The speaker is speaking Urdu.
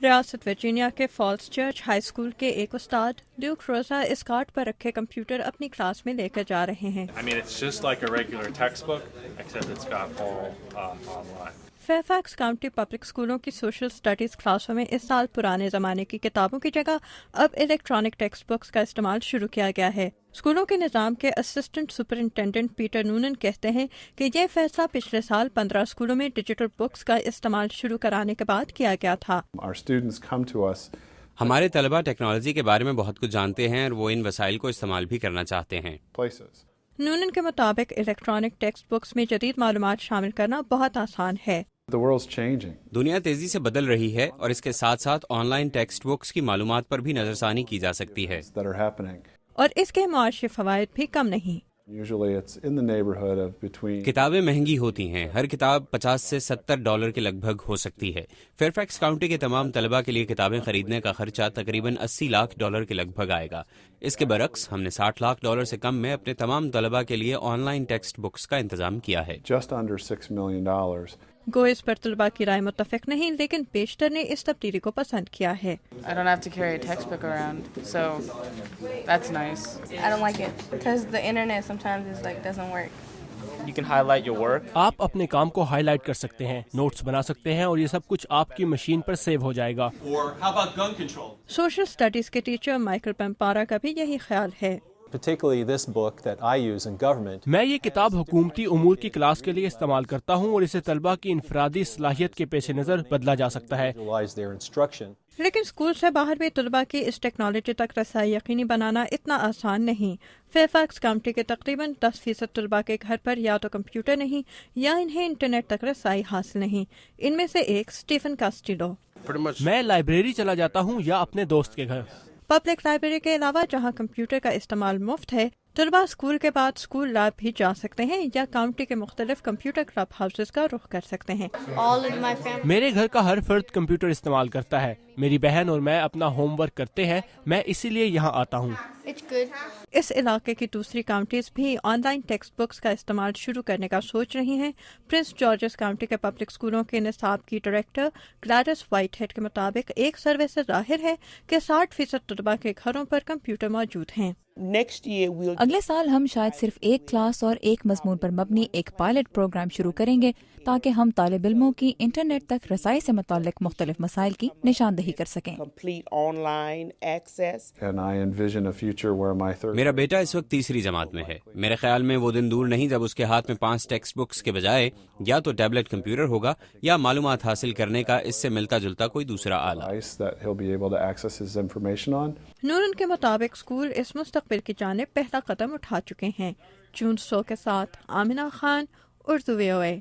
ریاست ورجینیا کے فالس چرچ ہائی اسکول کے ایک استاد ڈیوک روزا اس کارٹ پر رکھے کمپیوٹر اپنی کلاس میں لے کر جا رہے ہیں۔ فیئرفیکس کاؤنٹی پبلک اسکولوں کی سوشل اسٹڈیز کلاسوں میں اس سال پرانے زمانے کی کتابوں کی جگہ اب الیکٹرانک ٹیکسٹ بکس کا استعمال شروع کیا گیا ہے۔ اسکولوں کے نظام کے اسسٹنٹ سپرنٹینڈنٹ پیٹر نونن کہتے ہیں کہ یہ فیصلہ پچھلے سال 15 اسکولوں میں ڈیجیٹل بکس کا استعمال شروع کرانے کے بعد کیا گیا تھا۔ ہمارے طلبہ ٹیکنالوجی کے بارے میں بہت کچھ جانتے ہیں اور وہ ان وسائل کو استعمال بھی کرنا چاہتے ہیں۔ نونن کے مطابق الیکٹرانک ٹیکسٹ بکس میں جدید معلومات شامل کرنا بہت آسان ہے۔ دنیا تیزی سے بدل رہی ہے اور اس کے ساتھ ساتھ آن لائن ٹیکسٹ بکس کی معلومات پر بھی نظر ثانی کی جا سکتی ہے، اور اس کے معاشی فوائد بھی کم نہیں۔ کتابیں مہنگی ہوتی ہیں، ہر کتاب $50 سے $70 کے لگ بھگ ہو سکتی ہے۔ فیئرفیکس کاؤنٹی کے تمام طلبہ کے لیے کتابیں خریدنے کا خرچہ تقریباً $80 لاکھ کے لگ بھگ آئے گا۔ اس کے برعکس ہم نے $60 لاکھ سے کم میں اپنے تمام طلبہ کے لیے آن لائن ٹیکسٹ بکس کا انتظام کیا ہے۔ گو اس پر طلباء کی رائے متفق نہیں، لیکن بیشتر نے اس تبدیلی کو پسند کیا ہے۔ I don't have to carry a textbook around, so that's nice. I don't like it because the internet sometimes is like doesn't work. You can highlight your work. آپ اپنے کام کو ہائی لائٹ کر سکتے ہیں، نوٹس بنا سکتے ہیں اور یہ سب کچھ آپ کی مشین پر سیو ہو جائے گا۔ Or how about gun control? Social studies کے ٹیچر مائیکل پیمپارا کا بھی یہی خیال ہے۔ Particularly this book that I use in government. میں یہ کتاب حکومتی امور کی کلاس کے لیے استعمال کرتا ہوں اور اسے طلبہ کی انفرادی صلاحیت کے پیش نظر بدلا جا سکتا ہے۔ Visualize their instruction. لیکن اسکول سے باہر بھی طلباء کی اس ٹیکنالوجی تک رسائی یقینی بنانا اتنا آسان نہیں۔ فیئرفیکس کاؤنٹی کے تقریباً 10% طلباء کے گھر پر یا تو کمپیوٹر نہیں یا انہیں انٹرنیٹ تک رسائی حاصل نہیں۔ ان میں سے ایک اسٹیفن کاسٹیلو۔ میں لائبریری چلا جاتا ہوں یا اپنے دوست کے گھر۔ پبلک لائبریری کے علاوہ جہاں کمپیوٹر کا استعمال مفت ہے، طلباء اسکول کے بعد اسکول لیب بھی جا سکتے ہیں یا کاؤنٹی کے مختلف کمپیوٹر کلب ہاؤسز کا رخ کر سکتے ہیں۔ میرے گھر کا ہر فرد کمپیوٹر استعمال کرتا ہے، میری بہن اور میں اپنا ہوم ورک کرتے ہیں، میں اسی لیے یہاں آتا ہوں۔ اس علاقے کی دوسری کاؤنٹیز بھی آن لائن ٹیکسٹ بکس کا استعمال شروع کرنے کا سوچ رہی ہیں۔ پرنس جارجز کاؤنٹی کے پبلک اسکولوں کے نصاب کی ڈائریکٹر گلیڈس وائٹ ہیڈ کے مطابق ایک سروے سے ظاہر ہے کہ 60% طلباء کے گھروں پر کمپیوٹر موجود ہیں۔ اگلے سال ہم شاید صرف ایک کلاس اور ایک مضمون پر مبنی ایک پائلٹ پروگرام شروع کریں گے تاکہ ہم طالب علموں کی انٹرنیٹ تک رسائی سے متعلق مختلف مسائل کی نشاندہی کر سکیں۔ میرا بیٹا اس وقت تیسری جماعت میں ہے۔ میرے خیال میں وہ دن دور نہیں جب اس کے ہاتھ میں 5 ٹیکسٹ بکس کے بجائے یا تو ٹیبلٹ کمپیوٹر ہوگا یا معلومات حاصل کرنے کا اس سے ملتا جلتا کوئی دوسرا آلہ۔ نورن کے مطابق اسکول اس مستقبل کی جانب پہلا قدم اٹھا چکے ہیں۔ جون سو کے ساتھ آمنہ خان، اردو VOA۔